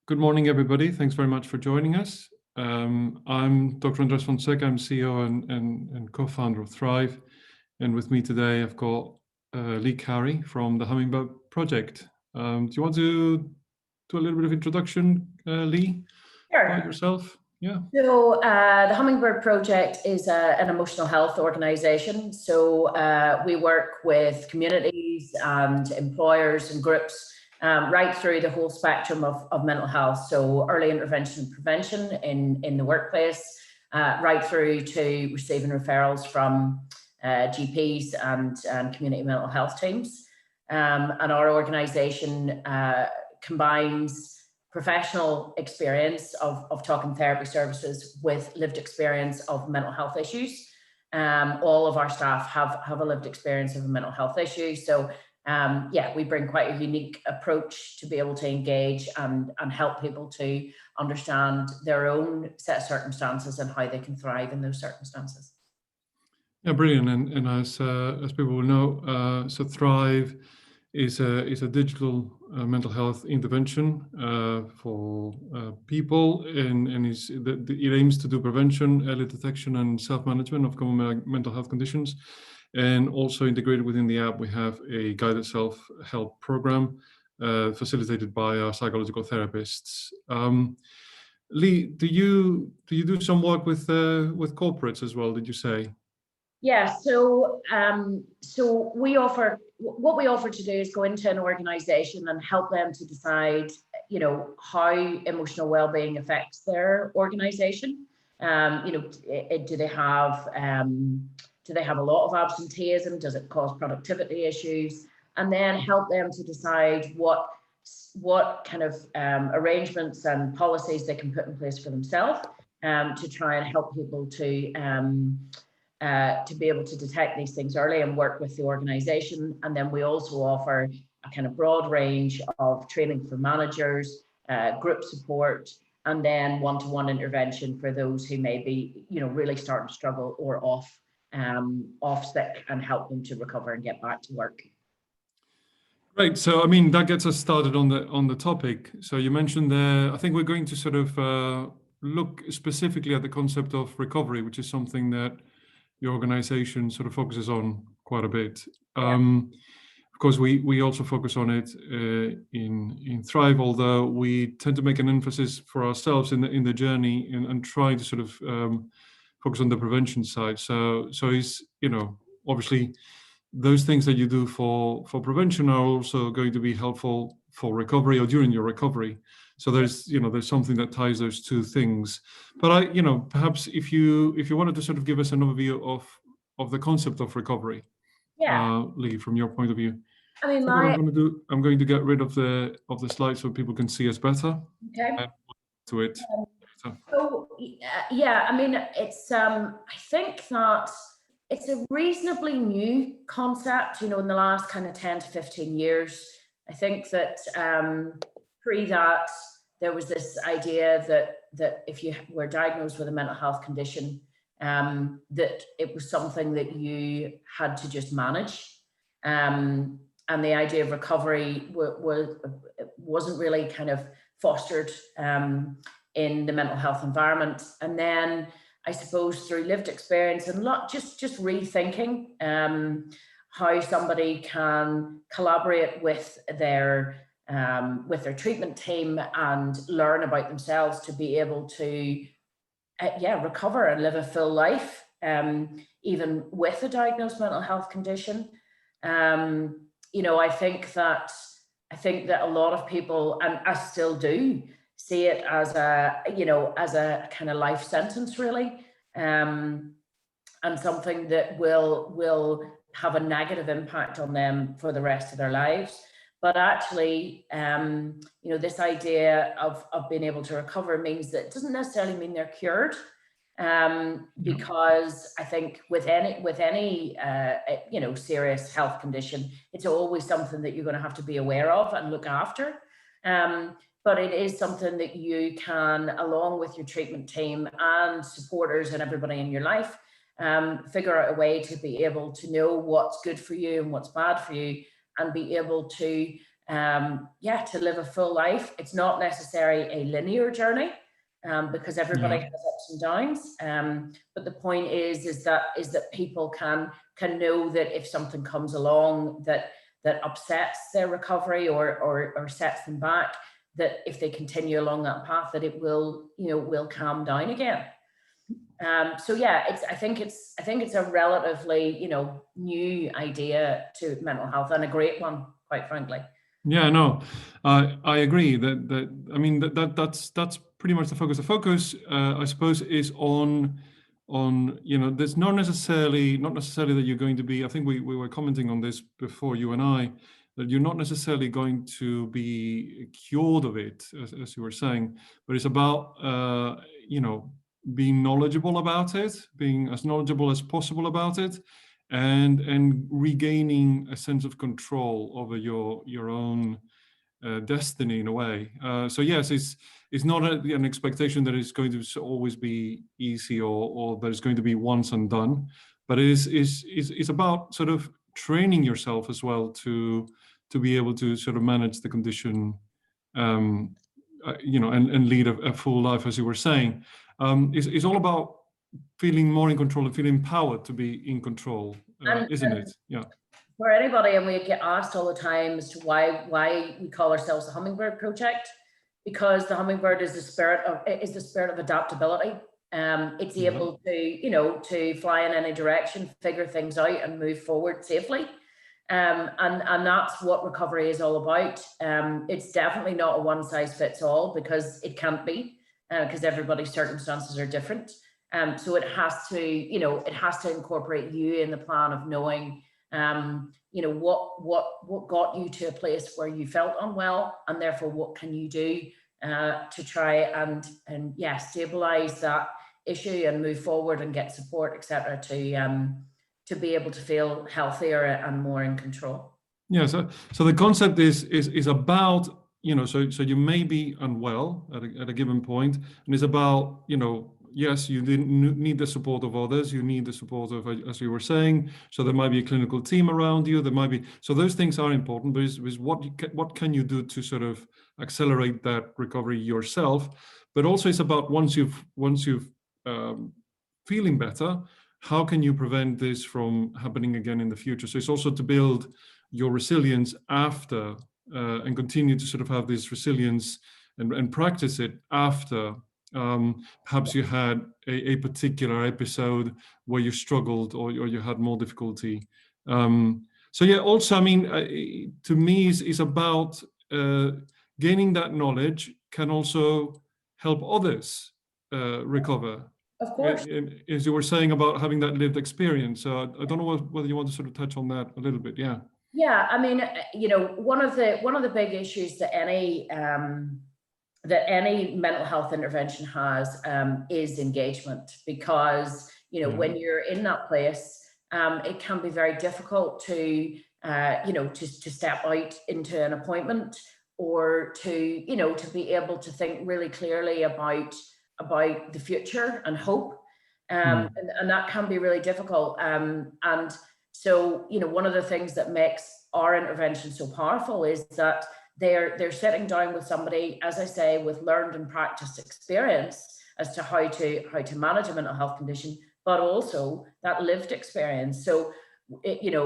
Good morning, everybody. Thanks very much for joining us. I'm Dr. Andres Fonseca. I'm CEO and co-founder of Thrive. And with me today, I've got Leigh Carey from the Hummingbird Project. Do you want to do a little bit of introduction, Leigh, about yourself? Yeah. So the Hummingbird Project is an emotional health organization. So we work with communities and employers and groups right through the whole spectrum of mental health. So early intervention and prevention in the workplace, right through to receiving referrals from GPs and community mental health teams. And our organization combines professional experience of talk and therapy services with lived experience of mental health issues. All of our staff have a lived experience of a mental health issue. So yeah, we bring quite a unique approach to be able to engage and help people to understand their own set of circumstances and how they can thrive in those circumstances. Yeah, brilliant. And as people will know, so Thrive is a digital mental health intervention for people, and it aims to do prevention, early detection, and self-management of common mental health conditions. And also integrated within the app, we have a guided self-help program facilitated by our psychological therapists. Leigh, do you do some work with corporates as well? Did you say? Yeah, so what we offer to do is go into an organization and help them to decide, how emotional well-being affects their organization. Do they have a lot of absenteeism? Does it cause productivity issues? And then help them to decide what kind of arrangements and policies they can put in place for themselves to try and help people to be able to detect these things early and work with the organization. And then we also offer a kind of broad range of training for managers, group support, and then one-to-one intervention for those who may be, really starting to struggle or off sick, and help them to recover and get back to work. Right. So, I mean, that gets us started on the topic. So you mentioned there, I think we're going to sort of look specifically at the concept of recovery, which is something that your organization sort of focuses on quite a bit. Yeah. Of course, we also focus on it in Thrive, although we tend to make an emphasis for ourselves in the journey and try to sort of focus on the prevention side. So it's, obviously those things that you do for prevention are also going to be helpful for recovery or during your recovery. So there's something that ties those two things. But perhaps if you wanted to sort of give us an overview of the concept of recovery, yeah, Leigh, from your point of view. I mean, what I'm going to do, I'm going to get rid of the slides so people can see us better. Okay. And to it. So yeah, I mean, it's I think that it's a reasonably new concept. In the last kind of 10 to 15 years. I think that pre that there was this idea that if you were diagnosed with a mental health condition, that it was something that you had to just manage. And the idea of recovery wasn't really kind of fostered in the mental health environment. And then I suppose through lived experience and just rethinking how somebody can collaborate with their treatment team and learn about themselves to be able to recover and live a full life, even with a diagnosed mental health condition. I think that a lot of people, and I still do, see it as a kind of life sentence, really, and something that will have a negative impact on them for the rest of their lives. But actually, this idea of being able to recover means that it doesn't necessarily mean they're cured. Because I think with any serious health condition, it's always something that you're going to have to be aware of and look after. But it is something that you can, along with your treatment team and supporters and everybody in your life, figure out a way to be able to know what's good for you and what's bad for you, and be able to to live a full life. It's not necessarily a linear journey, because everybody has ups and downs. But the point is that people can know that if something comes along that upsets their recovery or sets them back, that if they continue along that path, that it will calm down again. So yeah, I think it's a relatively new idea to mental health, and a great one, quite frankly. Yeah, no, I agree that I mean that's pretty much the focus. The focus, I suppose, is on there's not necessarily that you're going to be. I think we were commenting on this before, you and I, that you're not necessarily going to be cured of it, as you were saying, but it's about being knowledgeable about it, being as knowledgeable as possible about it, and regaining a sense of control over your own destiny in a way. So yes, it's not an expectation that it's going to always be easy or that it's going to be once and done, but it's about sort of training yourself as well to be able to sort of manage the condition, and lead a full life, as you were saying. It's all about feeling more in control and feeling empowered to be in control, isn't it? Yeah. For anybody, and we get asked all the time as to why we call ourselves the Hummingbird Project, because the hummingbird is the spirit of adaptability. It's able to fly in any direction, figure things out, and move forward safely. And that's what recovery is all about. It's definitely not a one size fits all, because it can't be, because everybody's circumstances are different. So it has to incorporate you in the plan of knowing, what got you to a place where you felt unwell, and therefore what can you do to try and stabilize that issue and move forward and get support, etc., to be able to feel healthier and more in control. Yeah. So the concept is about, so you may be unwell at a given point, and it's about, yes, you need the support of others. You need the support of, as you were saying. So there might be a clinical team around you. There might be, so those things are important. But is what can you do to sort of accelerate that recovery yourself? But also, it's about once you've feeling better, how can you prevent this from happening again in the future? So it's also to build your resilience after, and continue to sort of have this resilience and practice it after. Perhaps you had a particular episode where you struggled or you had more difficulty. So yeah, also, I mean, to me, is about gaining that knowledge can also help others recover. Of course. As you were saying about having that lived experience. So I don't know whether you want to sort of touch on that a little bit. Yeah. Yeah, I mean, one of the big issues that any mental health intervention has is engagement, because when you're in that place, it can be very difficult to step out into an appointment, or to be able to think really clearly about the future and hope, and that can be really difficult. And so one of the things that makes our intervention so powerful is that they're sitting down with somebody, as I say, with learned and practiced experience as to how to manage a mental health condition, but also that lived experience. So,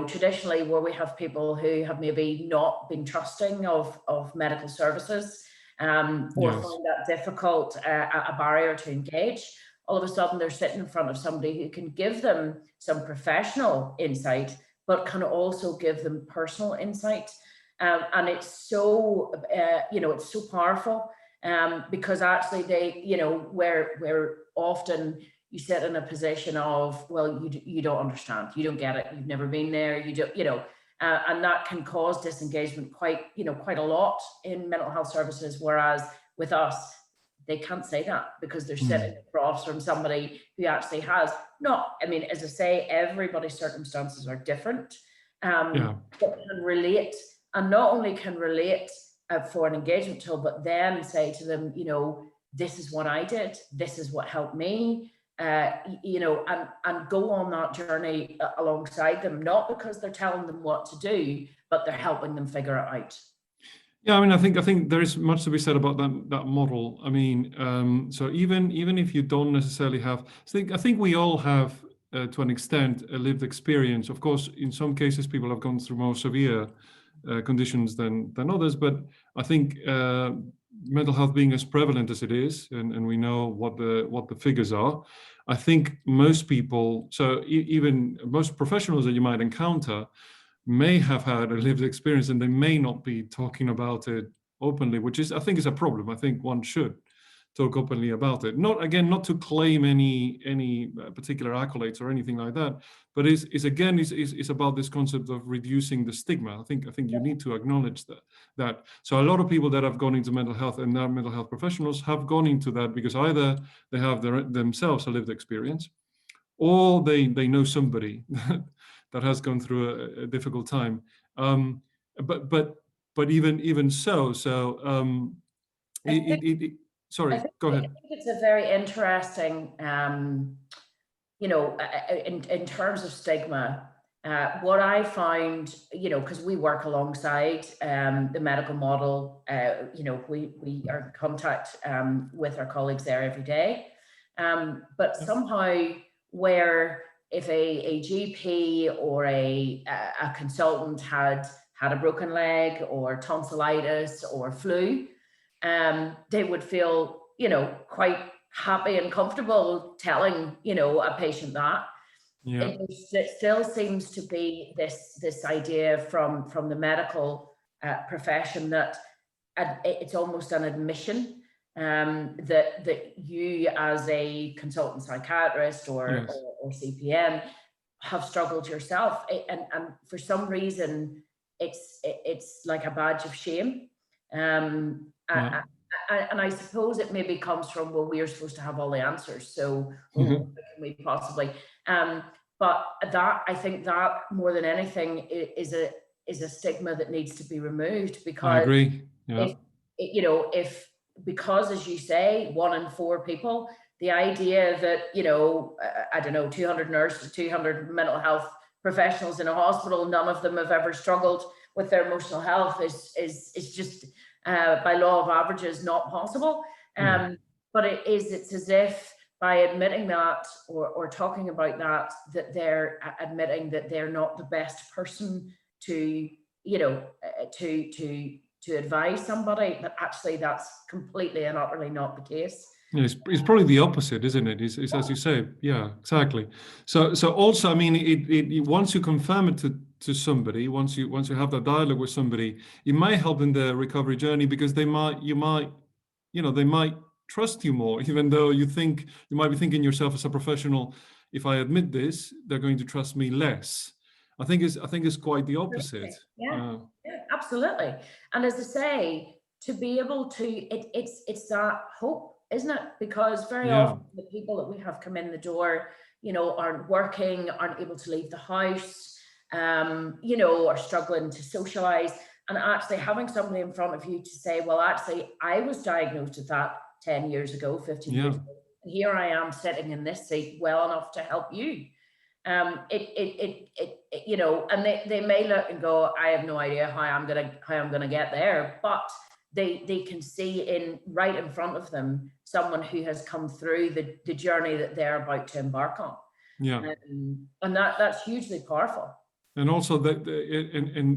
traditionally, where we have people who have maybe not been trusting of medical services, or find that difficult, a barrier to engage, all of a sudden they're sitting in front of somebody who can give them some professional insight, but can also give them personal insight. And it's so, it's so powerful, because actually they, where often you sit in a position of, well, you don't understand, you don't get it, you've never been there, you don't, and that can cause disengagement quite a lot in mental health services. Whereas with us, they can't say that, because they're sitting across from somebody who actually has not, I mean, as I say, everybody's circumstances are different, but can relate. And not only can relate for an engagement tool, but then say to them, this is what I did, this is what helped me, and go on that journey alongside them, not because they're telling them what to do, but they're helping them figure it out. Yeah, I mean, I think there is much to be said about that model. I mean, so even if you don't necessarily have, I think we all have, to an extent, a lived experience. Of course, in some cases, people have gone through more severe conditions than others, but I think mental health being as prevalent as it is, and we know what the figures are. I think most people, so even most professionals that you might encounter, may have had a lived experience and they may not be talking about it openly, which is, I think, is a problem. I think one should talk openly about it. Not to claim any particular accolades or anything like that, but is about this concept of reducing the stigma. I think you need to acknowledge that. So a lot of people that have gone into mental health and now mental health professionals have gone into that because either they have themselves a lived experience, or they know somebody that has gone through a difficult time. Um, but but but even so, I think, I sorry, think, go I ahead. think it's a very interesting, in terms of stigma, what I find, because we work alongside the medical model, we are in contact with our colleagues there every day. But somehow, where if a GP or a consultant had a broken leg or tonsillitis or flu, they would feel, quite happy and comfortable telling, a patient that. Yeah, It still seems to be this idea from the medical profession that it's almost an admission, that you as a consultant psychiatrist yes, or CPN have struggled yourself, and for some reason it's like a badge of shame. yeah. And I suppose it maybe comes from, well, we are supposed to have all the answers, so well, what can we possibly? Um, but that, I think that more than anything is a stigma that needs to be removed, I because agree. Yeah, if if, because as you say, 1 in 4 people, the idea that, I don't know, 200 nurses, 200 mental health professionals in a hospital, none of them have ever struggled with their emotional health is just, by law of averages, not possible. no. But it's as if by admitting that, or talking about that they're admitting that they're not the best person to, to advise somebody, but actually that's completely and utterly not the case. Yeah, it's probably the opposite, isn't it? It's as you say. Yeah, exactly. So also, I mean, once you confirm it to somebody, once you have that dialogue with somebody, it might help in the recovery journey, because they might trust you more, even though you might be thinking yourself as a professional, if I admit this, they're going to trust me less. I think it's quite the opposite. Yeah, yeah, absolutely. And as I say, to be able to, it's that hope, isn't it? Because very Yeah, often the people that we have come in the door, aren't working, aren't able to leave the house, are struggling to socialize. And actually having somebody in front of you to say, well, actually, I was diagnosed with that 10 years ago, 15 yeah, years ago. And here I am sitting in this seat well enough to help you. And they may look and go, I have no idea how I'm gonna get there, but they can see right in front of them someone who has come through the journey that they're about to embark on. yeah. And that's hugely powerful. And also that,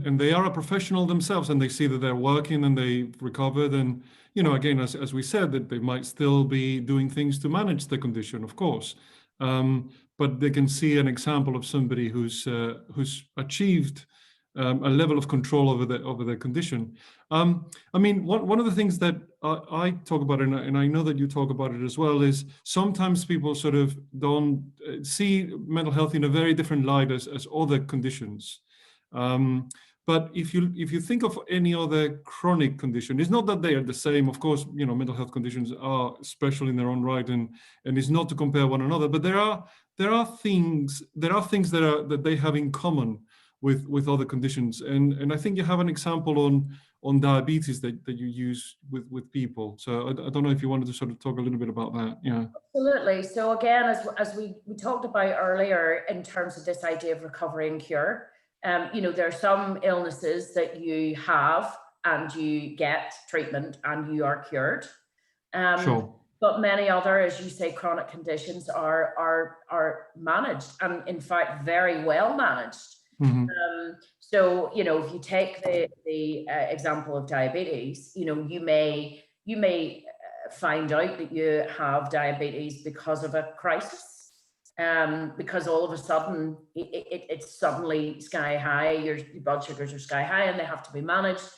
and they are a professional themselves, and they see that they're working and they've recovered, and again, as we said, that they might still be doing things to manage the condition, of course, but they can see an example of somebody who's achieved a level of control over the condition. I mean, one of the things that I talk about, and I know that you talk about it as well, is sometimes people sort of don't see mental health in a very different light as other conditions. But if you think of any other chronic condition, it's not that they are the same. Of course, mental health conditions are special in their own right, and it's not to compare one another. But there are things that they have in common with other conditions, and I think you have an example on diabetes that you use with people. So I don't know if you wanted to sort of talk a little bit about that. Yeah. Absolutely. So again, as we talked about earlier, in terms of this idea of recovery and cure, there are some illnesses that you have and you get treatment and you are cured. Sure. But many other, as you say, chronic conditions are managed, and in fact very well managed. So if you take the example of diabetes, you may find out that you have diabetes because of a crisis, because all of a sudden it's suddenly sky high. Your blood sugars are sky high, and they have to be managed.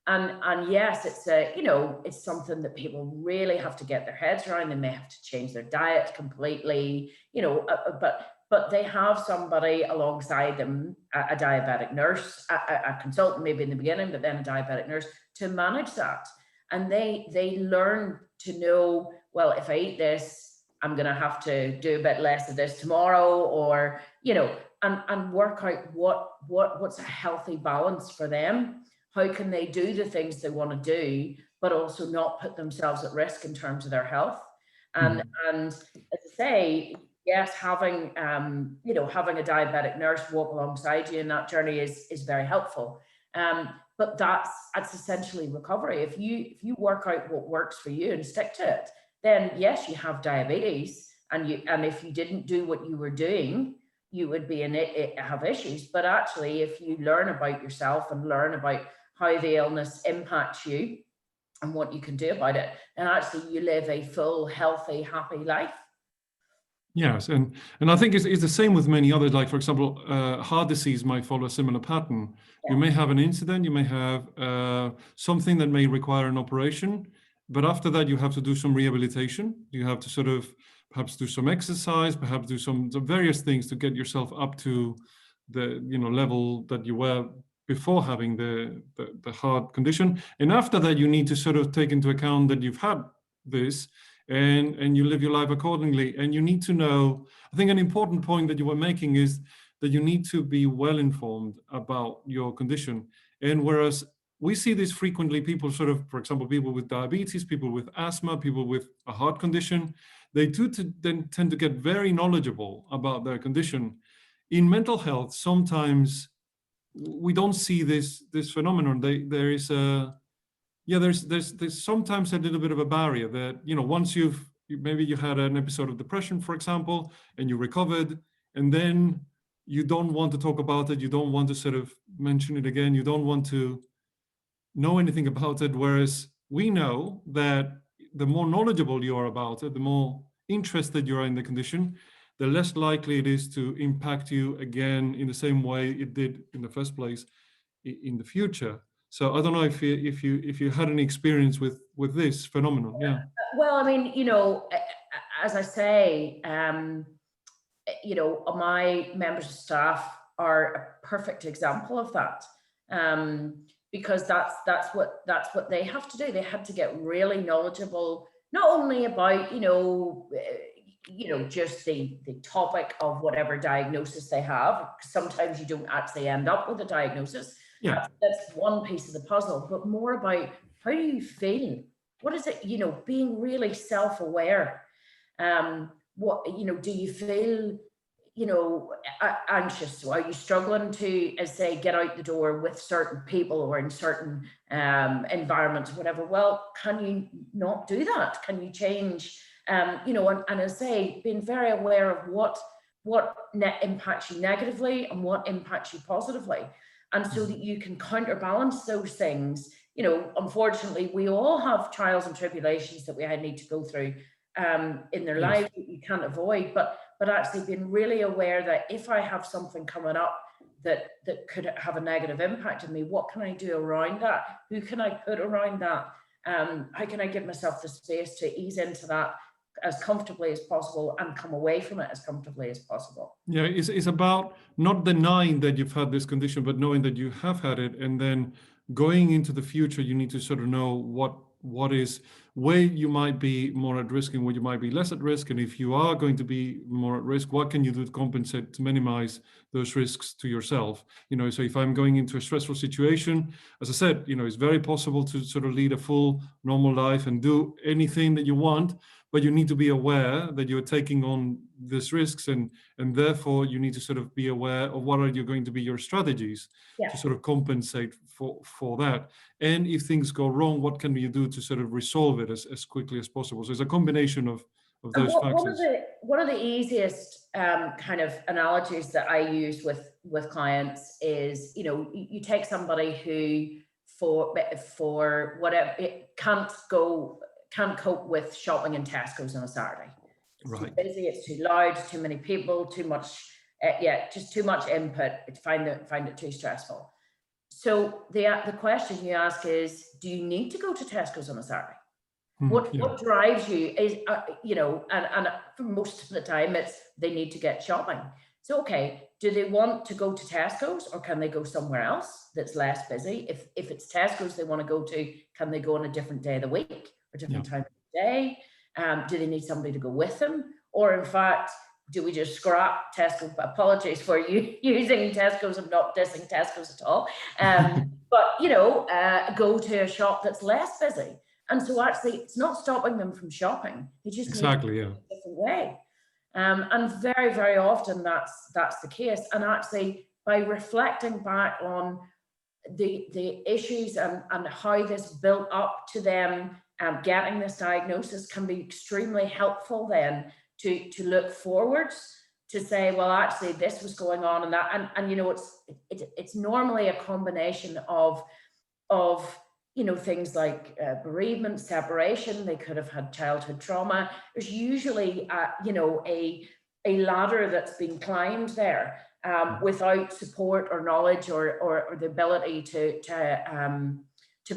And yes, it's something that people really have to get their heads around. They may have to change their diet completely, but they have somebody alongside them, a diabetic nurse, a consultant maybe in the beginning, but then a diabetic nurse to manage that. And they learn to know, well, if I eat this, I'm going to have to do a bit less of this tomorrow, or, and work out what's a healthy balance for them. How can they do the things they want to do, but also not put themselves at risk in terms of their health? And as I say, yes, having having a diabetic nurse walk alongside you in that journey is very helpful. But that's essentially recovery. If you work out what works for you and stick to it, then yes, you have diabetes, and if you didn't do what you were doing, you would be have issues. But actually, if you learn about yourself and learn about how the illness impacts you and what you can do about it, then actually you live a full, healthy, happy life. Yes, and I think it's the same with many others. Like, for example, heart disease might follow a similar pattern. Yeah. You may have an incident, you may have something that may require an operation, but after that you have to do some rehabilitation. You have to sort of perhaps do some exercise, perhaps do some various things to get yourself up to the level that you were before having the heart condition. And after that, you need to sort of take into account that you've had this, and you live your life accordingly. And you need to know, I think an important point that you were making is that you need to be well informed about your condition. And whereas we see this frequently, people sort of, for example, people with diabetes, people with asthma, people with a heart condition, they then tend to get very knowledgeable about their condition. In mental health, sometimes we don't see this phenomenon. There's sometimes a little bit of a barrier that, once maybe you had an episode of depression, for example, and you recovered, and then you don't want to talk about it, you don't want to sort of mention it again, you don't want to know anything about it. Whereas we know that the more knowledgeable you are about it, the more interested you are in the condition, the less likely it is to impact you again in the same way it did in the first place in the future. So I don't know if you had any experience with this phenomenon. Yeah. Well, I mean, as I say, my members of staff are a perfect example of that, because that's what they have to do. They had to get really knowledgeable, not only about just the topic of whatever diagnosis they have. Sometimes you don't actually end up with a diagnosis. Yeah. That's one piece of the puzzle, but more about how do you feel? What is it, being really self-aware. What, do you feel, anxious? Are you struggling to, as say, get out the door with certain people or in certain environments, whatever? Well, can you not do that? Can you change? And as I say, being very aware of what impacts you negatively and what impacts you positively. And so that you can counterbalance those things. Unfortunately, we all have trials and tribulations that we need to go through in their lives that you can't avoid, but actually being really aware that if I have something coming up that could have a negative impact on me, what can I do around that? Who can I put around that? How can I give myself the space to ease into that as comfortably as possible and come away from it as comfortably as possible? Yeah, it's about not denying that you've had this condition, but knowing that you have had it, and then going into the future, you need to sort of know what is where you might be more at risk and where you might be less at risk. And if you are going to be more at risk, what can you do to compensate, to minimize those risks to yourself? So if I'm going into a stressful situation, as I said, it's very possible to sort of lead a full normal life and do anything that you want, but you need to be aware that you're taking on these risks, and therefore you need to sort of be aware of what are going to be your strategies to sort of compensate for that? And if things go wrong, what can you do to sort of resolve it as quickly as possible? So it's a combination of And those factors. one of the easiest kind of analogies that I use with clients is, you know, you take somebody who for whatever it can't cope with shopping in Tesco's on a Saturday. It's Right. too busy, it's too loud, too many people, too much, just too much input. Find it too stressful. So the question you ask is, do you need to go to Tesco's on a Saturday? What drives you is, you know, and for most of the time it's they need to get shopping. So, okay, do they want to go to Tesco's, or can they go somewhere else that's less busy? If it's Tesco's they want to go to, can they go on a different day of the week or different time of the day? Do they need somebody to go with them? Or in fact, do we just scrap Tesco? Apologies for you using Tesco's. I'm not dissing Tesco's at all. But, you know, go to a shop that's less busy. And so actually, it's not stopping them from shopping. They just need to go a different way. And very, very often that's the case. And actually, by reflecting back on the issues and how this built up to them getting this diagnosis can be extremely helpful then to look forwards, to say, well, actually, this was going on and that, and you know, it's normally a combination of you know, things like bereavement, separation. They could have had childhood trauma. There's usually, you know, a ladder that's been climbed there without support or knowledge or the ability to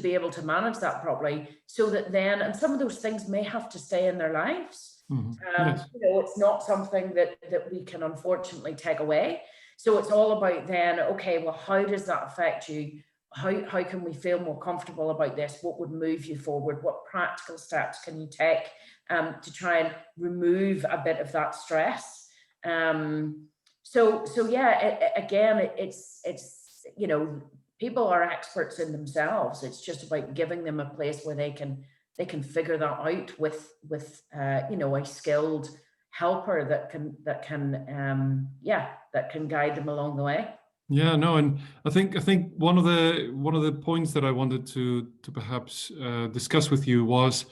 be able to manage that properly. So that then, and some of those things may have to stay in their lives. Yes. You know, it's not something that we can unfortunately take away. So it's all about then, okay, well, how does that affect you? How can we feel more comfortable about this? What would move you forward? What practical steps can you take to try and remove a bit of that stress? So yeah, again, it's you know, people are experts in themselves. It's just about giving them a place where they can figure that out with you know, a skilled helper that can guide them along the way. Yeah, no, and I think one of the points that I wanted to perhaps discuss with you was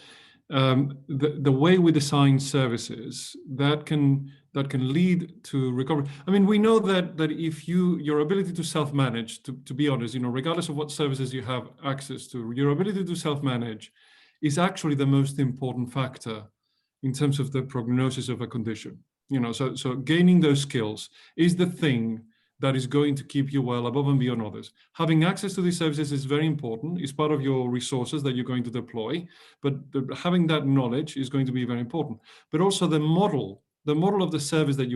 the way we design services that can lead to recovery. I mean, we know that if your ability to self-manage, to be honest, you know, regardless of what services you have access to, your ability to self-manage is actually the most important factor in terms of the prognosis of a condition. You know, so gaining those skills is the thing that is going to keep you well above and beyond others. Having access to these services is very important. It's part of your resources that you're going to deploy, but having that knowledge is going to be very important. But also the model of the service that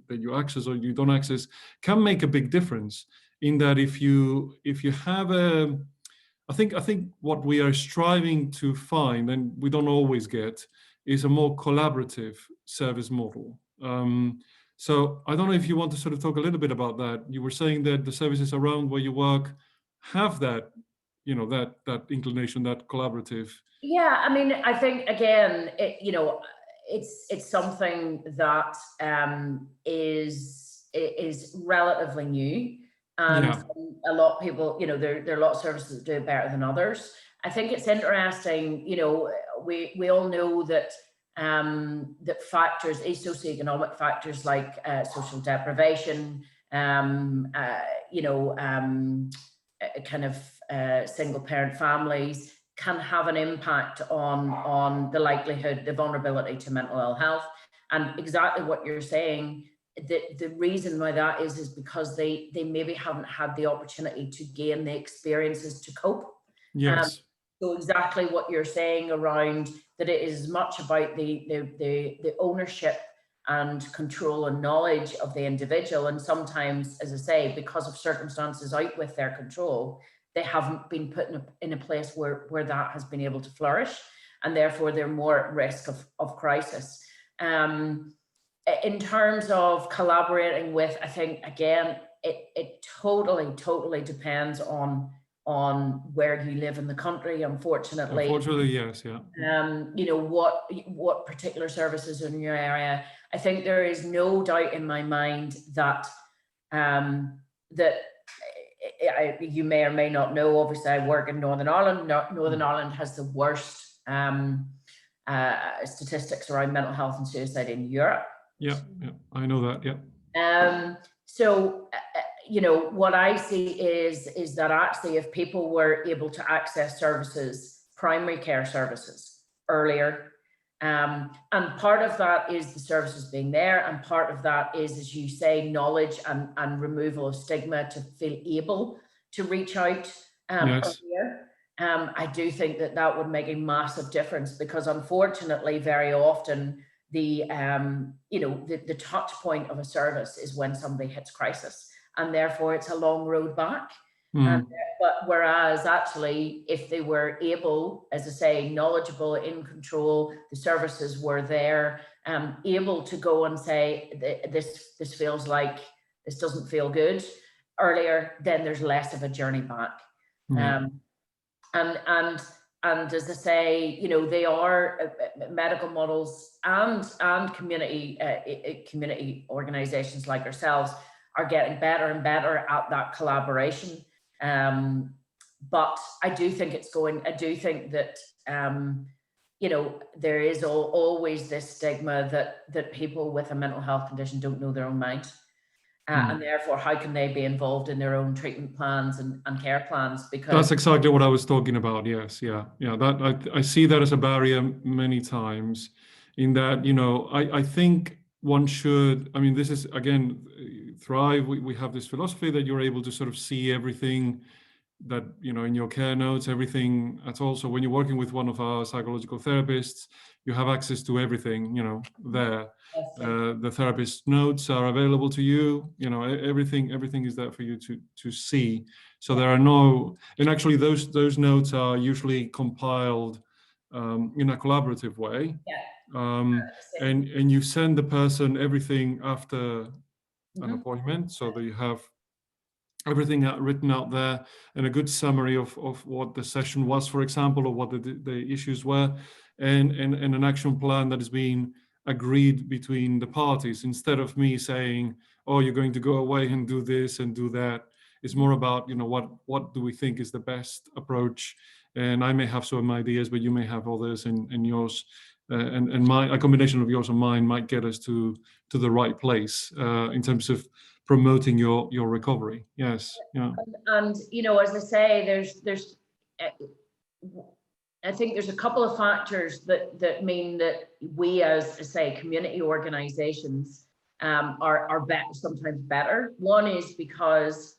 that you access or you don't access can make a big difference in that if you have I think what we are striving to find, and we don't always get, is a more collaborative service model. So I don't know if you want to sort of talk a little bit about that. You were saying that the services around where you work have that, you know, that inclination, that collaborative. Yeah, I mean, I think again, you know, it's something that is relatively new, and a lot of people, you know, there are a lot of services that do it better than others. I think it's interesting, you know, we all know that that factors, socioeconomic factors like social deprivation, you know, kind of single parent families can have an impact on the likelihood, the vulnerability to mental ill health. And exactly what you're saying, the reason why that is because they maybe haven't had the opportunity to gain the experiences to cope. Yes. So exactly what you're saying around that, it is much about the ownership and control and knowledge of the individual. And sometimes, as I say, because of circumstances out with their control, they haven't been put in a place where that has been able to flourish, and therefore they're more at risk of crisis. In terms of collaborating with, I think again, it totally depends on where you live in the country. Unfortunately, yes, yeah. You know, what particular services are in your area. I think there is no doubt in my mind that that you may or may not know, obviously I work in Northern Ireland. Northern Ireland has the worst statistics around mental health and suicide in Europe. Yeah, I know that. Yeah. So what I see is that actually, if people were able to access services, primary care services, earlier, and part of that is the services being there, and part of that is, as you say, knowledge and removal of stigma to feel able to reach out Yes. earlier. I do think that would make a massive difference, because unfortunately, very often the touch point of a service is when somebody hits crisis, and therefore it's a long road back. But whereas actually, if they were able, as I say, knowledgeable, in control, the services were there, able to go and say, this feels like, this doesn't feel good earlier, then there's less of a journey back. And as I say, they are medical models and community organizations like ourselves are getting better and better at that collaboration. But I do think that there is always this stigma that people with a mental health condition don't know their own mind. And therefore, how can they be involved in their own treatment plans and care plans? Because that's exactly what I was talking about. Yes, yeah. That I see that as a barrier many times. In that, I think one should. I mean, this is again, Thrive. We have this philosophy that you're able to sort of see everything that in your care notes, everything at all. So when you're working with one of our psychological therapists, you have access to everything there. The therapist notes are available to you. Everything is there for you to see. So there are no, and actually those notes are usually compiled in a collaborative way. And you send the person everything after an appointment, so that you have everything written out there, and a good summary of what the session was, for example, or what the issues were, and an action plan that is being agreed between the parties, instead of me saying, oh, you're going to go away and do this and do that. It's more about, what do we think is the best approach? And I may have some ideas, but you may have others, and yours and a combination of yours and mine might get us to the right place in terms of promoting your recovery. Yes. Yeah. And as I say, there's I think there's a couple of factors that mean that we, as I say, community organizations are sometimes better. One is because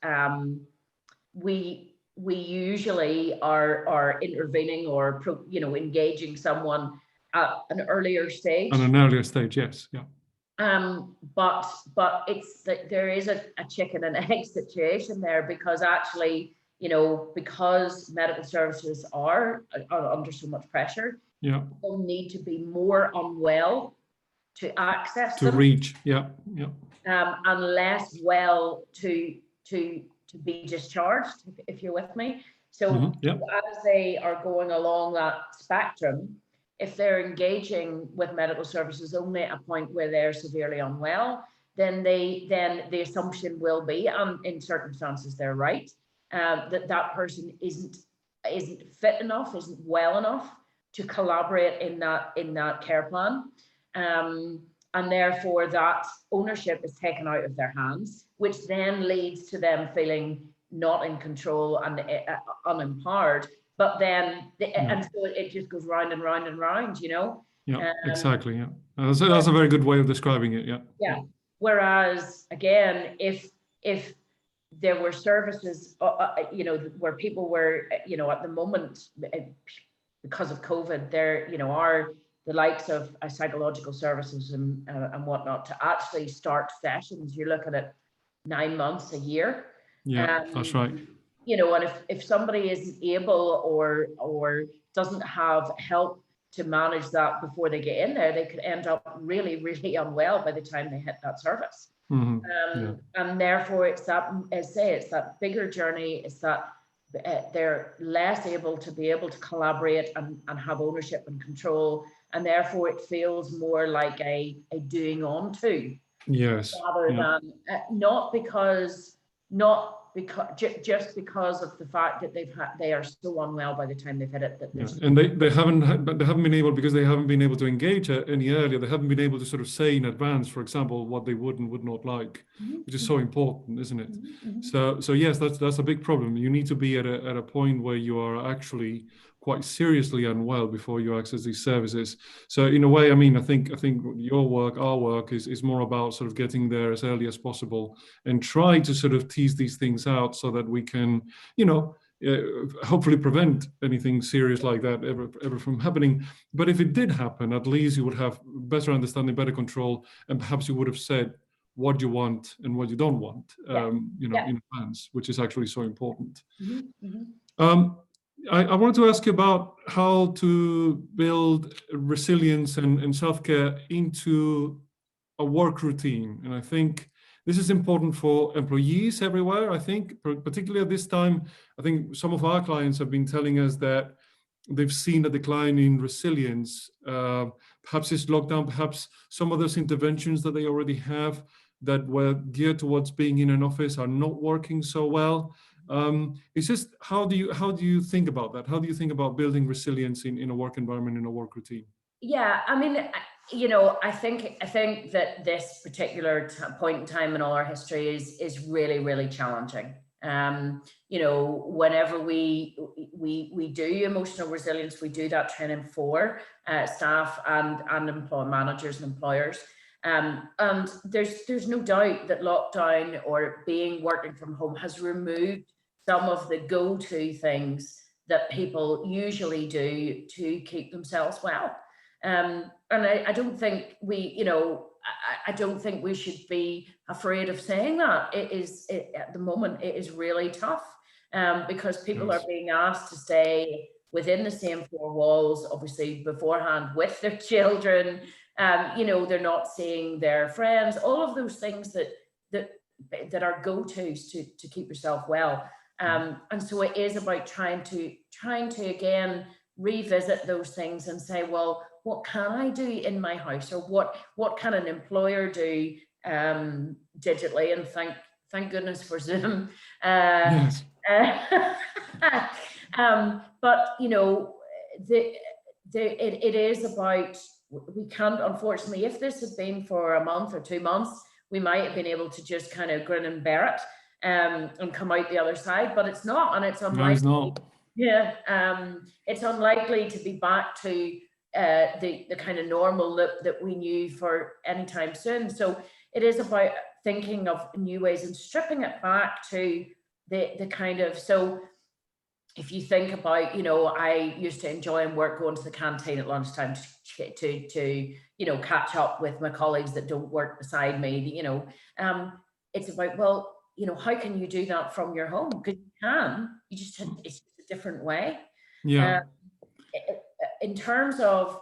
we usually are intervening or engaging someone at an earlier stage. At an earlier stage, yes. Yeah. But it's that there is a chicken and egg situation there, because actually, because medical services are under so much pressure, people need to be more unwell to access to them, reach, and less well to be discharged, if you're with me. So as they are going along that spectrum, if they're engaging with medical services only at a point where they're severely unwell, then the assumption will be, and in circumstances they're right, that person isn't fit enough, isn't well enough to collaborate in that care plan, and therefore that ownership is taken out of their hands, which then leads to them feeling not in control and unempowered. But then, and so it just goes round and round and round, exactly. Yeah, that's a very good way of describing it. Yeah. Whereas again, if there were services, where people were, at the moment, because of COVID, there, are the likes of psychological services and whatnot to actually start sessions. You're looking at 9 months, a year. Yeah, that's right. And if somebody isn't able or doesn't have help to manage that before they get in there, they could end up really, really unwell by the time they hit that service. And therefore, it's that bigger journey. It's that they're less able to collaborate and have ownership and control, and therefore it feels more like a doing on to, yes, rather than not just because of the fact that they are so unwell by the time they've hit it. That Yeah, and they haven't been able, because they haven't been able to engage any earlier. They haven't been able to sort of say in advance, for example, what they would and would not like, which is so important, isn't it? So yes, that's a big problem. You need to be at a point where you are actually quite seriously unwell before you access these services. So in a way, I mean, I think your work, our work, is more about sort of getting there as early as possible and try to sort of tease these things out so that we can, hopefully prevent anything serious like that ever from happening. But if it did happen, at least you would have better understanding, better control, and perhaps you would have said what you want and what you don't want, in advance, which is actually so important. I wanted to ask you about how to build resilience and self-care into a work routine. And I think this is important for employees everywhere. I think, particularly at this time, I think some of our clients have been telling us that they've seen a decline in resilience. Perhaps it's lockdown, perhaps some of those interventions that they already have that were geared towards being in an office are not working so well. It's just, how do you think about that? How do you think about building resilience in a work environment, in a work routine? Yeah, I mean, I think that this particular point in time in all our history is really, really challenging. Whenever we do emotional resilience, we do that training for staff and employee managers and employers. And there's no doubt that lockdown or working from home has removed some of the go-to things that people usually do to keep themselves well. And I don't think I don't think we should be afraid of saying that. At the moment, it is really tough because people are being asked to stay within the same four walls, obviously beforehand with their children. They're not seeing their friends, all of those things that are go-tos to keep yourself well. And so it is about trying to again revisit those things and say, well, what can I do in my house, or what can an employer do digitally? And thank goodness for Zoom. Yes. But it is about, we can't, unfortunately, if this had been for a month or 2 months, we might have been able to just kind of grin and bear it and come out the other side, but it's not, and it's unlikely. No, it's not. Yeah, it's unlikely to be back to the kind of normal that we knew for any time soon. So it is about thinking of new ways and stripping it back to the kind of, so if you think about, I used to enjoy and work going to the canteen at lunchtime to catch up with my colleagues that don't work beside me. It's about, well, how can you do that from your home? Because you can, it's just a different way. Yeah. In terms of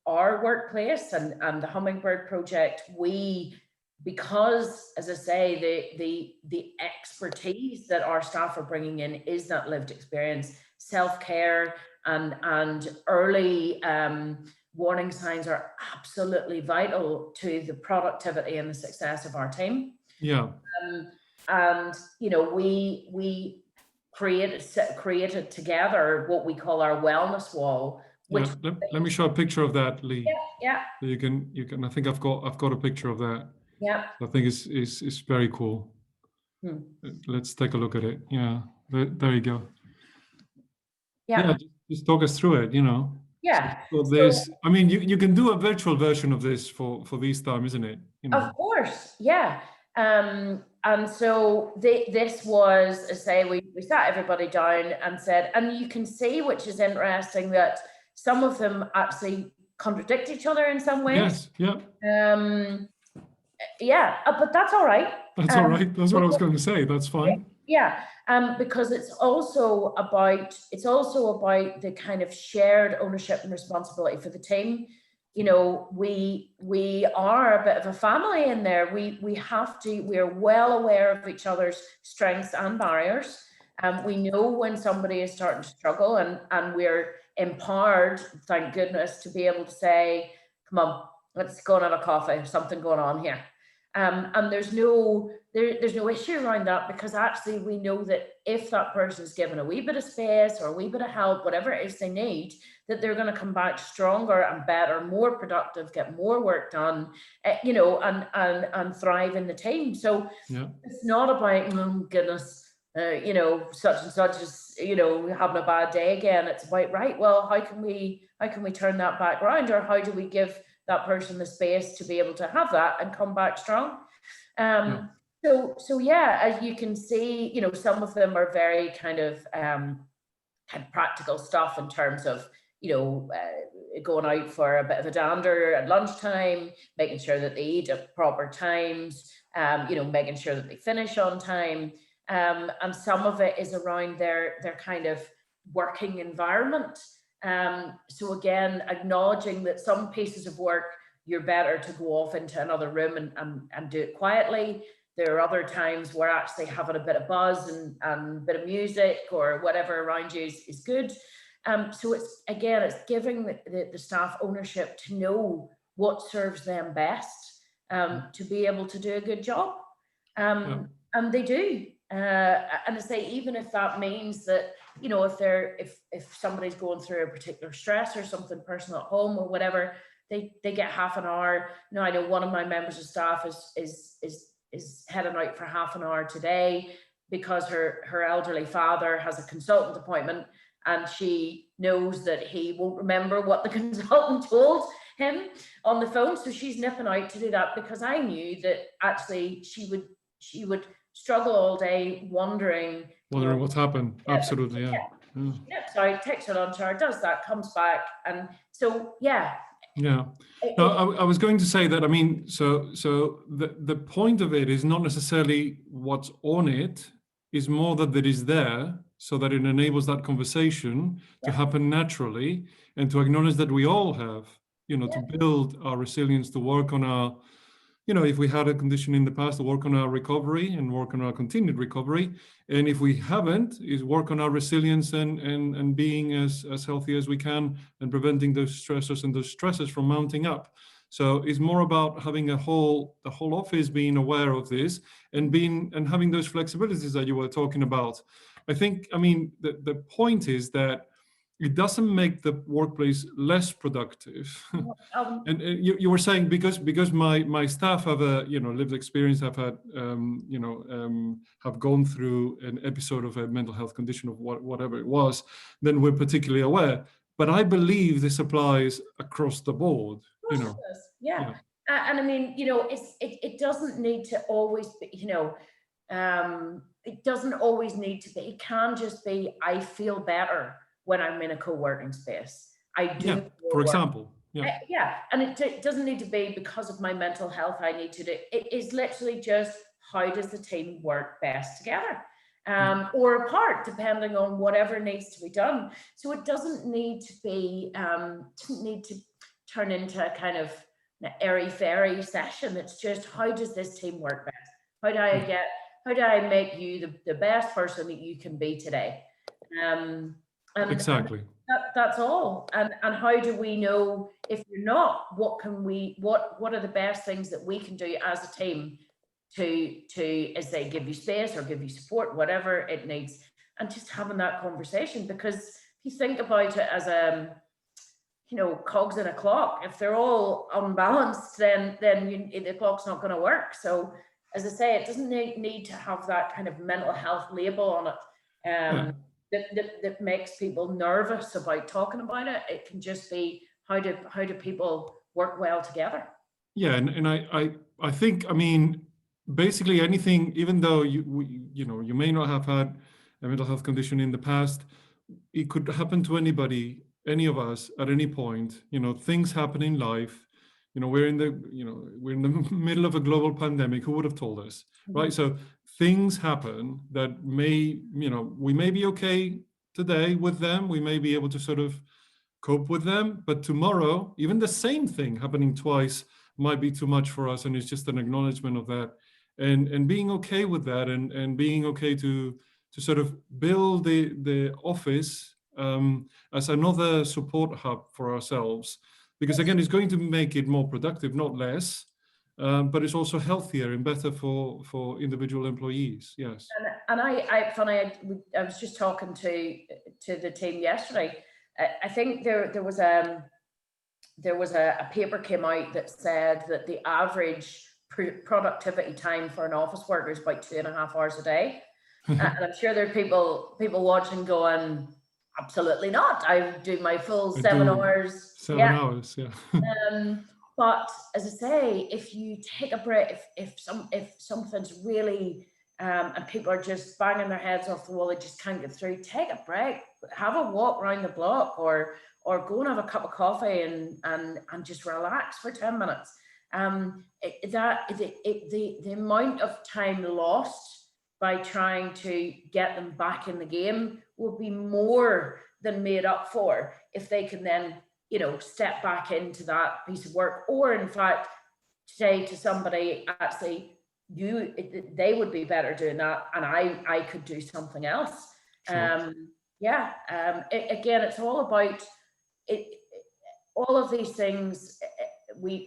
our workplace and the Hummingbird Project, because, as I say, the expertise that our staff are bringing in is that lived experience, self-care, and early warning signs are absolutely vital to the productivity and the success of our team. Yeah. And we created together what we call our wellness wall. Which let me show a picture of that, Leigh. Yeah. So you can. I think I've got a picture of that. Yeah. I think it's very cool. Let's take a look at it. Yeah. There you go. Yeah. Just talk us through it. Yeah. So there's, I mean, you can do a virtual version of this for these time, isn't it? Of course. Yeah. And so this was, as I say, we sat everybody down and said, and you can see, which is interesting, that some of them actually contradict each other in some ways. Yes. Yeah. But that's all right. That's all right. That's what I was going to say. That's fine. Yeah. Because it's also about the kind of shared ownership and responsibility for the team. We are a bit of a family in there. We are well aware of each other's strengths and barriers. We know when somebody is starting to struggle, and we're empowered, thank goodness, to be able to say, come on, let's go and have a coffee, there's something going on here. And there's no issue around that, because actually we know that if that person is given a wee bit of space or a wee bit of help, whatever it is they need, that they're going to come back stronger and better, more productive, get more work done, and thrive in the team. So it's not about, oh goodness, such and such is, having a bad day again. It's about, right, well, how can we turn that back around, or how do we give that person the space to be able to have that and come back strong? So yeah, as you can see, some of them are very kind of practical stuff in terms of, going out for a bit of a dander at lunchtime, making sure that they eat at proper times, making sure that they finish on time. And some of it is around their kind of working environment. So again, acknowledging that some pieces of work, you're better to go off into another room and do it quietly. There are other times where actually having a bit of buzz and a bit of music or whatever around you is good. So it's giving the staff ownership to know what serves them best, to be able to do a good job. And they do. And I say, even if that means that, if somebody's going through a particular stress or something personal at home or whatever, they get half an hour. I know one of my members of staff is heading out for half an hour today because her elderly father has a consultant appointment, and she knows that he won't remember what the consultant told him on the phone. So she's nipping out to do that, because I knew that actually she would struggle all day wondering what's happened. Absolutely, yeah. Sorry, takes her lunch hour, does that, comes back, and so yeah. No, I was going to say that, I mean, so the point of it is not necessarily what's on it, is more that it is there, so that it enables that conversation to happen naturally, and to acknowledge that we all have, to build our resilience, to work on our, if we had a condition in the past, to work on our recovery and work on our continued recovery. And if we haven't, is work on our resilience and being as healthy as we can, and preventing those stressors and those stresses from mounting up. So it's more about having the whole office being aware of this, and having those flexibilities that you were talking about. I think, I mean, the point is that it doesn't make the workplace less productive. And you were saying, because my staff have a lived experience, have had have gone through an episode of a mental health condition of whatever it was, then we're particularly aware. But I believe this applies across the board. Yeah. And I mean, it doesn't need to always be, it doesn't always need to be. It can just be, I feel better when I'm in a co-working space. I do. For example. And it doesn't need to be because of my mental health I need to do. It is literally just, how does the team work best together? Or apart, depending on whatever needs to be done. So it doesn't need to be, doesn't need to turn into a kind of airy-fairy session. It's just, how does this team work best? How do I make you the best person that you can be today? Exactly. That's all. And how do we know if you're not, what are the best things that we can do as a team to as they give you space or give you support, whatever it needs, and just having that conversation. Because if you think about it as cogs in a clock, if they're all unbalanced, then the clock's not going to work. So as I say, it doesn't need to have that kind of mental health label on it. That makes people nervous about talking about it. It can just be, how do people work well together? Yeah, and I think, I mean, basically anything, even though you may not have had a mental health condition in the past, it could happen to anybody, any of us at any point. Things happen in life. We're in the middle of a global pandemic. Who would have told us, right? So things happen that we may be okay today with them. We may be able to sort of cope with them, but tomorrow, even the same thing happening twice might be too much for us. And it's just an acknowledgement of that, and being okay with that, and being okay to sort of build the office as another support hub for ourselves. Because again, it's going to make it more productive, not less. but it's also healthier and better for individual employees. Yes. And I was just talking to the team yesterday. I think there was a paper came out that said that the average productivity time for an office worker is about 2.5 hours a day. And I'm sure there are people watching going, absolutely not. I do my full 7 hours. 7 hours, yeah. But as I say, if you take a break, if something's really and people are just banging their heads off the wall, they just can't get through, take a break, have a walk around the block, or go and have a cup of coffee and just relax for 10 minutes. The amount of time lost by trying to get them back in the game will be more than made up for if they can then, step back into that piece of work, or in fact say to somebody, actually, they would be better doing that, and I could do something else. Sure. Again, it's all about it. All of these things, we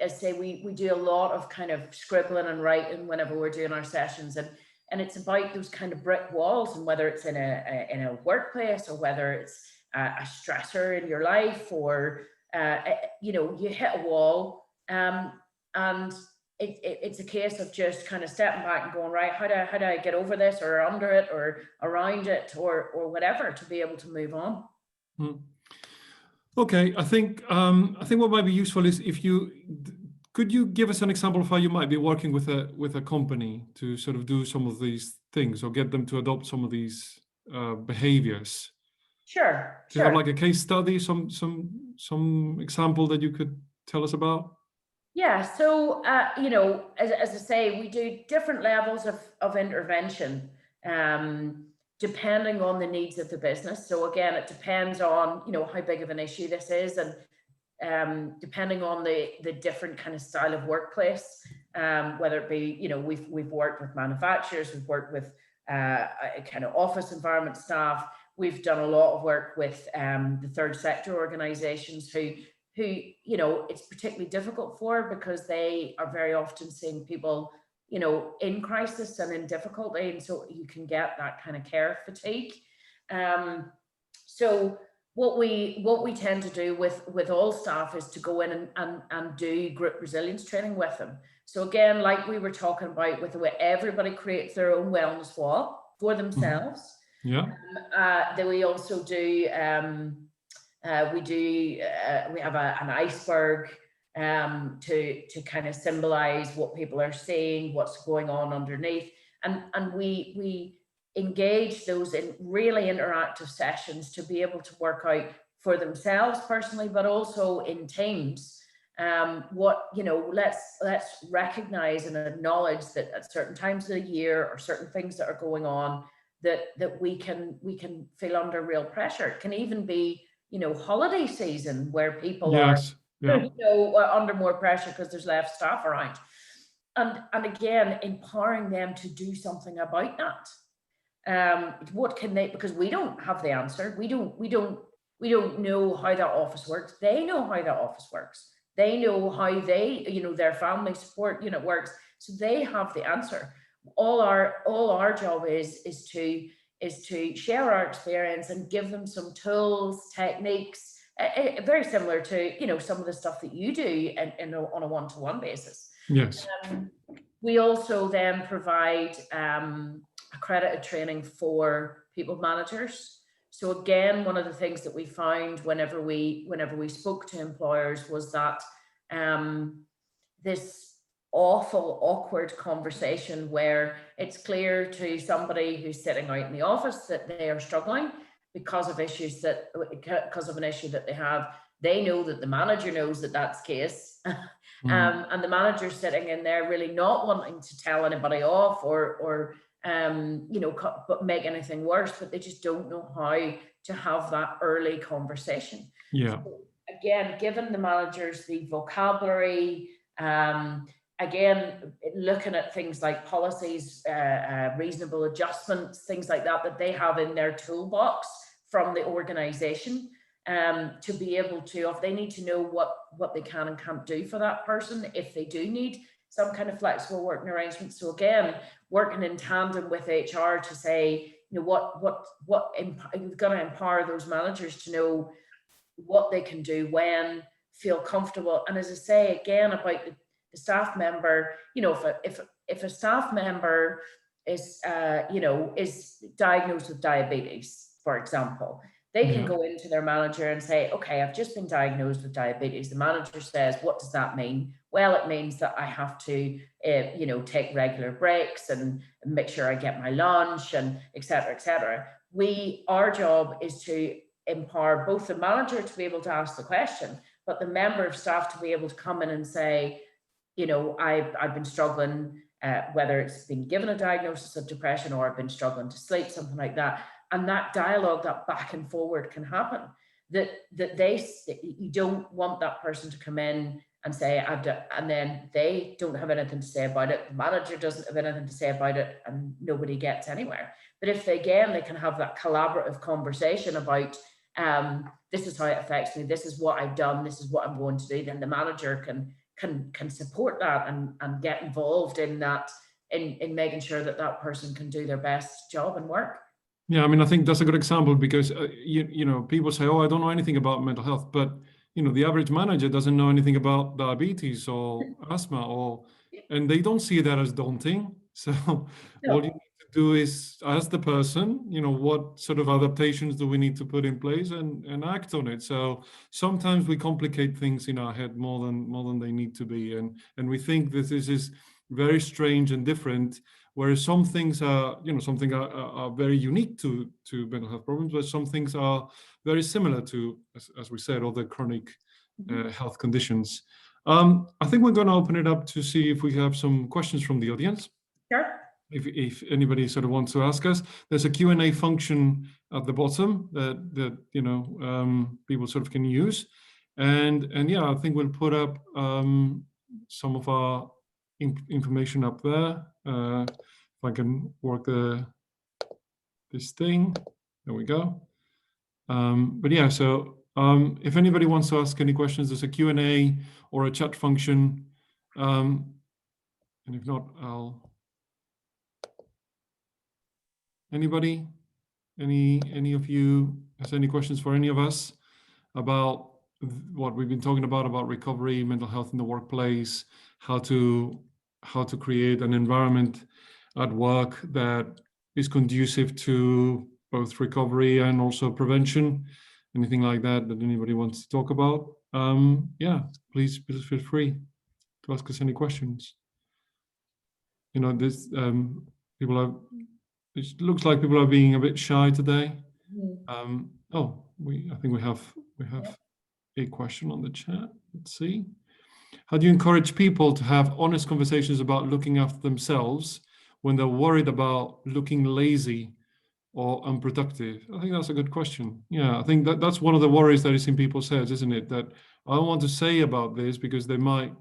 do a lot of kind of scribbling and writing whenever we're doing our sessions, and it's about those kind of brick walls, and whether it's in a workplace, or whether it's a stressor in your life, or you hit a wall, and it's a case of just kind of stepping back and going, right, how do I get over this, or under it, or around it, or whatever, to be able to move on. Okay, I think what might be useful is could you give us an example of how you might be working with a company to sort of do some of these things, or get them to adopt some of these behaviors? Sure. Do you have like a case study, some example that you could tell us about? Yeah, so as I say, we do different levels of intervention, depending on the needs of the business. So again, it depends on how big of an issue this is, and depending on the different kind of style of workplace, whether it be we've worked with manufacturers, we've worked with kind of office environment staff. We've done a lot of work with the third sector organizations who it's particularly difficult for, because they are very often seeing people in crisis and in difficulty, and so you can get that kind of care fatigue. So what we tend to do with all staff is to go in and do group resilience training with them. So again, like we were talking about, with the way everybody creates their own wellness wall for themselves. Mm-hmm. Yeah. Then we also do we have an iceberg to kind of symbolize what people are seeing, what's going on underneath, and we engage those in really interactive sessions to be able to work out for themselves personally, but also in teams. Let's recognize and acknowledge that at certain times of the year, or certain things that are going on, that we can feel under real pressure. It can even be holiday season, where people are under more pressure because there's less staff around, and again, empowering them to do something about that. What can they, because we don't have the answer, we don't know how that office works. They know how that office works. They know how their family support unit works, so they have the answer. All our job is to share our experience and give them some tools, techniques, very similar to some of the stuff that you do on a one-to-one basis. Yes. We also then provide accredited training for people managers. So again, one of the things that we found whenever we spoke to employers was that this awkward conversation, where it's clear to somebody who's sitting out in the office that they are struggling because of an issue that they have. They know that the manager knows that that's the case, and the manager's sitting in there really not wanting to tell anybody off or but make anything worse, but they just don't know how to have that early conversation. Yeah. So again, giving the managers the vocabulary, again, looking at things like policies, reasonable adjustments, things like that they have in their toolbox from the organization, to be able to, if they need to know what they can and can't do for that person, if they do need some kind of flexible working arrangement. So again, working in tandem with HR to say, you know, you've got to empower those managers to know what they can do, when, feel comfortable. And as I say again about the staff member, you know, if a staff member is is diagnosed with diabetes, for example, they can go into their manager and say, okay, I've just been diagnosed with diabetes. The manager says, what does that mean? Well, it means that I have to, take regular breaks and make sure I get my lunch and et cetera, et cetera. Our job is to empower both the manager to be able to ask the question, but the member of staff to be able to come in and say, you know, I've been struggling, whether it's been given a diagnosis of depression or I've been struggling to sleep, something like that. And that dialogue, that back and forward can happen. You don't want that person to come in and say, and then they don't have anything to say about it. The manager doesn't have anything to say about it, and nobody gets anywhere. But if they can have that collaborative conversation about, this is how it affects me, this is what I've done, this is what I'm going to do, then the manager can support that and get involved in that, in making sure that person can do their best job and work. Yeah, I mean, I think that's a good example because, people say, oh, I don't know anything about mental health, but, the average manager doesn't know anything about diabetes or asthma, and they don't see that as daunting. So all you need to do is ask the person, what sort of adaptations do we need to put in place and act on it. So sometimes we complicate things in our head more than they need to be. And we think that this is very strange and different, whereas some things are, are very unique to mental health problems, but some things are very similar to, as we said, other chronic health conditions. I think we're going to open it up to see if we have some questions from the audience. Sure. If anybody sort of wants to ask us, there's a Q&A function at the bottom that people sort of can use, and yeah, I think we'll put up some of our information up there. If I can work this thing, there we go. But yeah, so if anybody wants to ask any questions, there's a Q&A or a chat function, and if not, anybody, any of you has any questions for any of us about what we've been talking about recovery, mental health in the workplace, how to create an environment at work that is conducive to both recovery and also prevention, anything like that anybody wants to talk about? Yeah, please feel free to ask us any questions. This it looks like people are being a bit shy today. I think we have a question on the chat. Let's see. How do you encourage people to have honest conversations about looking after themselves when they're worried about looking lazy or unproductive? I think that's a good question. Yeah, I think that's one of the worries that is in people's heads, isn't it? That I don't want to say about this because you're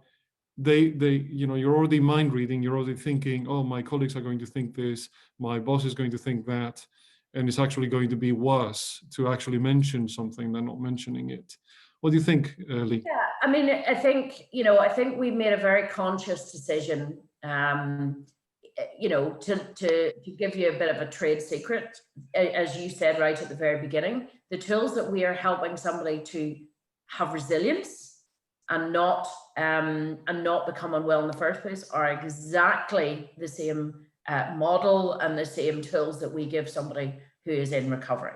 already mind reading, you're already thinking, oh, my colleagues are going to think this, my boss is going to think that, and it's actually going to be worse to actually mention something than not mentioning it. What do you think, Leigh? Yeah, I mean, I think we made a very conscious decision, to give you a bit of a trade secret, as you said right at the very beginning. The tools that we are helping somebody to have resilience and not become unwell in the first place are exactly the same model and the same tools that we give somebody who is in recovery.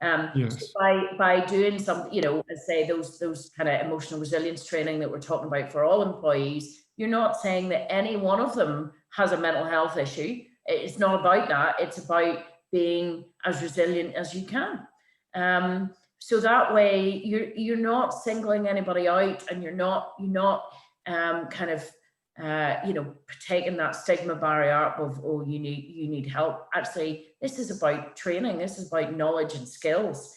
Yes. So by doing some, let's say those kind of emotional resilience training that we're talking about for all employees, you're not saying that any one of them has a mental health issue. It's not about that. It's about being as resilient as you can. So that way you're not singling anybody out, and you're not taking that stigma barrier up of, oh, you need help. Actually, this is about training. This is about knowledge and skills,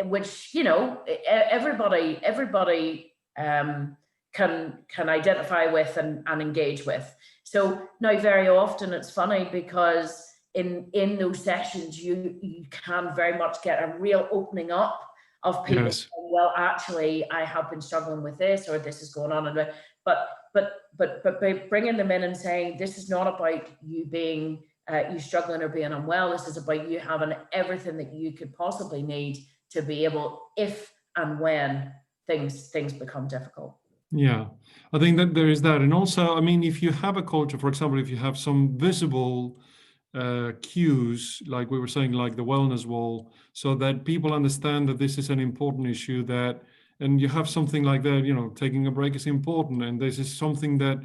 which everybody can identify with and engage with. So now very often it's funny because in those sessions you can very much get a real opening up of people. Yes. Saying, well, actually, I have been struggling with this, or this is going on, but by bringing them in and saying, this is not about you being you struggling or being unwell. This is about you having everything that you could possibly need to be able, if and when things become difficult. Yeah, I think that there is that. And also, I mean, if you have a culture, for example, if you have some visible cues, like we were saying, like the wellness wall, so that people understand that this is an important issue, that, and you have something like that, you know, taking a break is important. And this is something that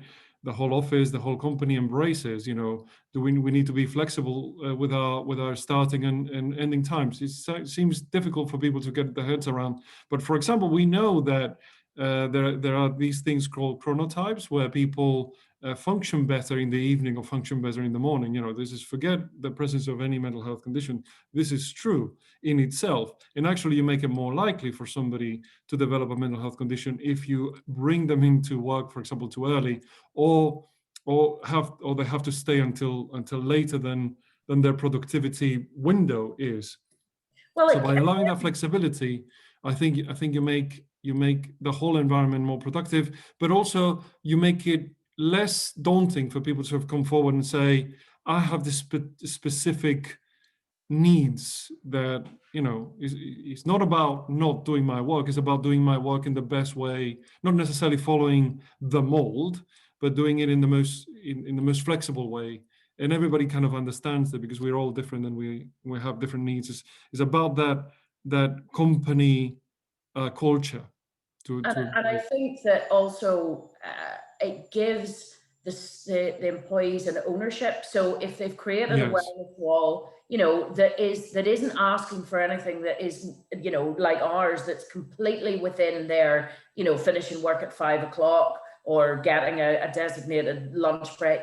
the whole office, the whole company embraces, you know, we need to be flexible with our starting and ending times. It seems difficult for people to get their heads around. But for example, we know that there are these things called chronotypes where people function better in the evening or function better in the morning. You know, this is, forget the presence of any mental health condition. This is true in itself. And actually you make it more likely for somebody to develop a mental health condition if you bring them into work, for example, too early, or they have to stay until later than their productivity window is. Well, so by allowing that flexibility, I think you make the whole environment more productive, but also you make it less daunting for people to sort of come forward and say, I have this specific needs that, you know, it's not about not doing my work, it's about doing my work in the best way, not necessarily following the mold, but doing it in the most flexible way. And everybody kind of understands that, because we're all different and we have different needs. It's about that company culture. And I think that also it gives the employees an ownership. So if they've created a wellness wall, you know, that isn't asking for anything that is, you know, like ours, that's completely within their, you know, finishing work at 5 o'clock or getting a designated lunch break,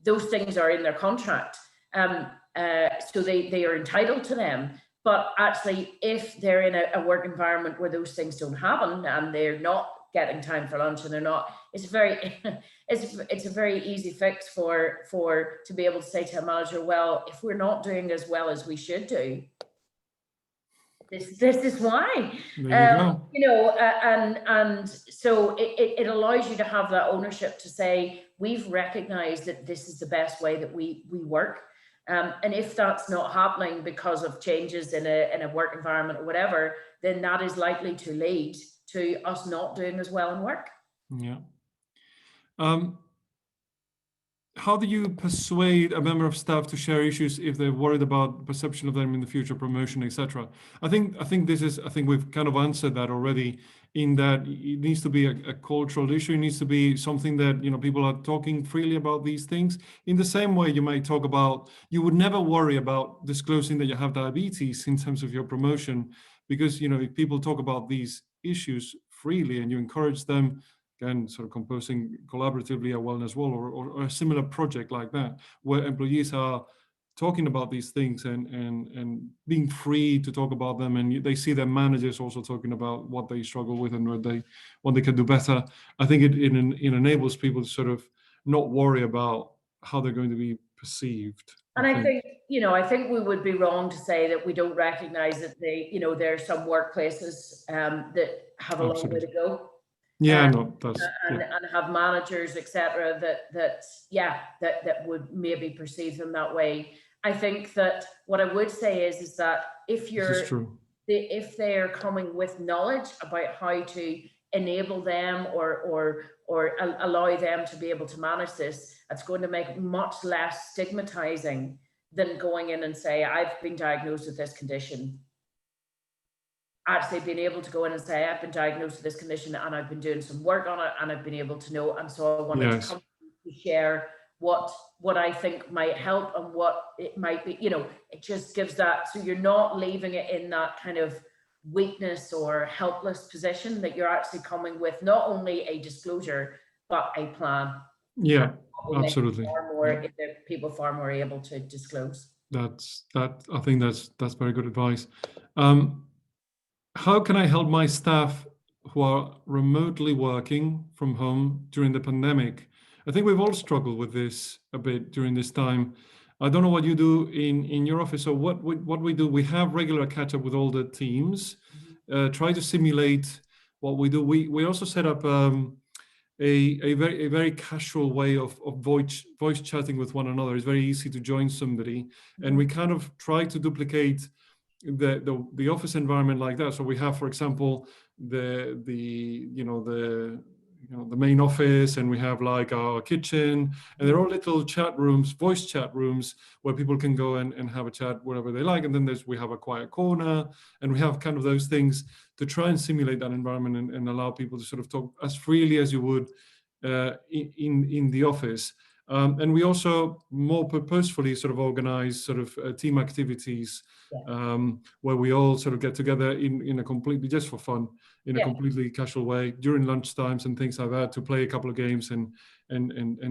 those things are in their contract. So they are entitled to them. But actually, if they're in a work environment where those things don't happen and they're not getting time for lunch and they're not, it's a very easy fix to be able to say to a manager, well, if we're not doing as well as we should do, this is why. There you go. You know, and so it allows you to have that ownership to say, we've recognized that this is the best way that we work. And if that's not happening because of changes in a work environment or whatever, then that is likely to lead to us not doing as well in work. Yeah. How do you persuade a member of staff to share issues if they're worried about the perception of them in the future, promotion, etc.? I think we've kind of answered that already, in that it needs to be a cultural issue. It needs to be something that, you know, people are talking freely about these things. In the same way you might talk about, you would never worry about disclosing that you have diabetes in terms of your promotion, because, you know, if people talk about these issues freely and you encourage them, again, sort of composing collaboratively a wellness wall or a similar project like that, where employees are talking about these things and being free to talk about them, and they see their managers also talking about what they struggle with and what they can do better. I think it enables people to sort of not worry about how they're going to be perceived. And I think, you know, I think we would be wrong to say that we don't recognize that there are some workplaces that have a long way to go. Yeah, and have managers, etc., that would maybe perceive them that way. I think that what I would say is that if they're coming with knowledge about how to enable them or allow them to be able to manage this, it's going to make much less stigmatizing than going in and say, I've been diagnosed with this condition. Actually being able to go in and say, I've been diagnosed with this condition and I've been doing some work on it and I've been able to know, and so I wanted to come to share what I think might help and what it might be. You know, it just gives that, so you're not leaving it in that kind of weakness or helpless position, that you're actually coming with not only a disclosure but a plan. Yeah, absolutely. People far more able to disclose. I think that's very good advice. How can I help my staff who are remotely working from home during the pandemic? I think we've all struggled with this a bit during this time. I don't know what you do in your office, or what we do. We have regular catch up with all the teams, try to simulate what we do. We also set up a very casual way of voice chatting with one another. It's very easy to join somebody, and we kind of try to duplicate the office environment like that. So we have, for example, the main office, and we have like our kitchen, and they're all little chat rooms, voice chat rooms, where people can go and have a chat wherever they like. And then we have a quiet corner, and we have kind of those things to try and simulate that environment and allow people to sort of talk as freely as you would in the office. And we also more purposefully sort of organize sort of team activities, where we all sort of get together in a completely, just for fun, in a completely casual way during lunch times and things like that, to play a couple of games and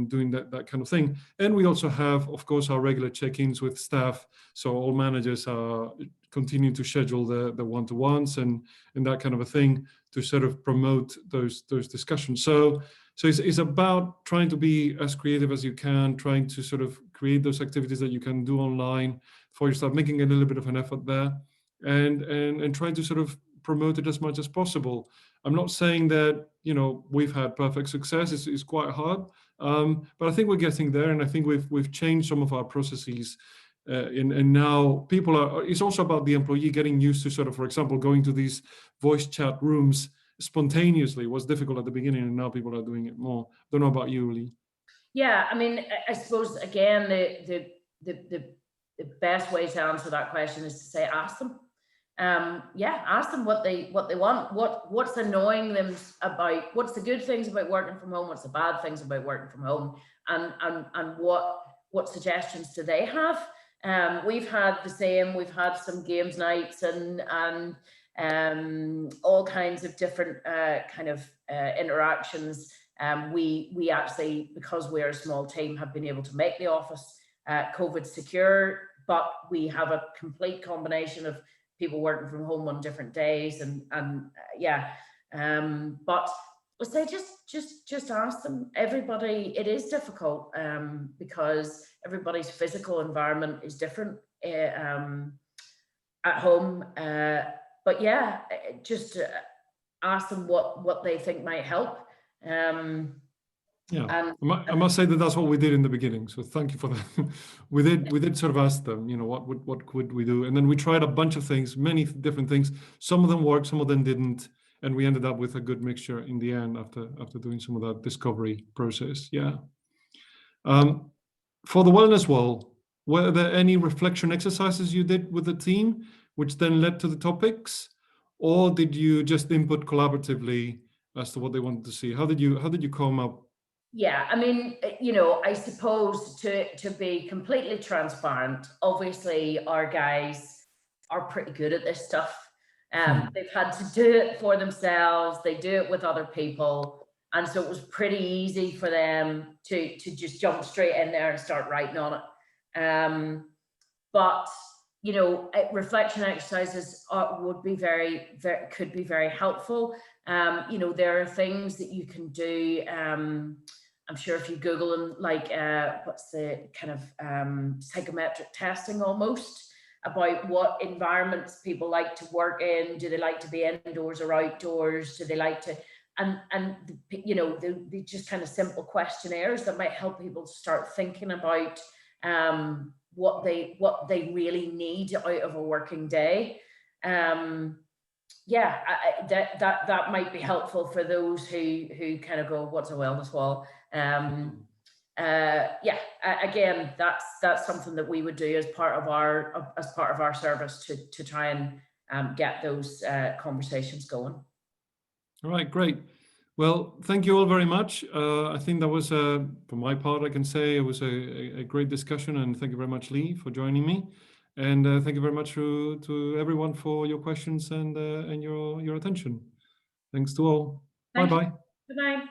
doing that kind of thing. And we also have, of course, our regular check-ins with staff. So all managers are continuing to schedule the one-to-ones and that kind of a thing to sort of promote those discussions. So it's about trying to be as creative as you can, trying to sort of create those activities that you can do online for yourself, making a little bit of an effort there, and trying to sort of promote it as much as possible. I'm not saying that, we've had perfect success. It's quite hard, but I think we're getting there, and I think we've changed some of our processes. And now it's also about the employee getting used to sort of, for example, going to these voice chat rooms spontaneously. Was difficult at the beginning, and now people are doing it more. Don't know about you, Leigh. Yeah, I mean, I suppose again, the best way to answer that question is to say, ask them. Ask them what they want, what's annoying them about, what's the good things about working from home, what's the bad things about working from home, and what suggestions do they have. We've had the same. We've had some games nights and all kinds of different interactions. We actually, because we're a small team, have been able to make the office COVID secure, but we have a complete combination of people working from home on different days, but let's say just ask them. Everybody, it is difficult because everybody's physical environment is different at home, but just ask them what they think might help. I must say that's what we did in the beginning. So thank you for that. we did sort of ask them, what could we do, and then we tried a bunch of things, many different things. Some of them worked, some of them didn't, and we ended up with a good mixture in the end after doing some of that discovery process. For the wellness wall, were there any reflection exercises you did with the team, which then led to the topics, or did you just input collaboratively as to what they wanted to see? How did you come up? Yeah, I mean, I suppose to be completely transparent, obviously our guys are pretty good at this stuff. They've had to do it for themselves. They do it with other people. And so it was pretty easy for them to just jump straight in there and start writing on it. But reflection exercises would be could be very helpful. There are things that you can do. I'm sure if you Google them, like what's the kind of psychometric testing almost, about what environments people like to work in. Do they like to be indoors or outdoors? Do they like to, and the just kind of simple questionnaires that might help people start thinking about what they really need out of a working day. That might be helpful for those who kind of go, what's a wellness wall? Again, that's something that we would do as part of our service to try and get those conversations going. All right, great. Well, thank you all very much. I think that was, for my part, I can say it was a great discussion, and thank you very much, Leigh, for joining me. And thank you very much to everyone for your questions and your attention. Thanks to all. Bye-bye. Good night.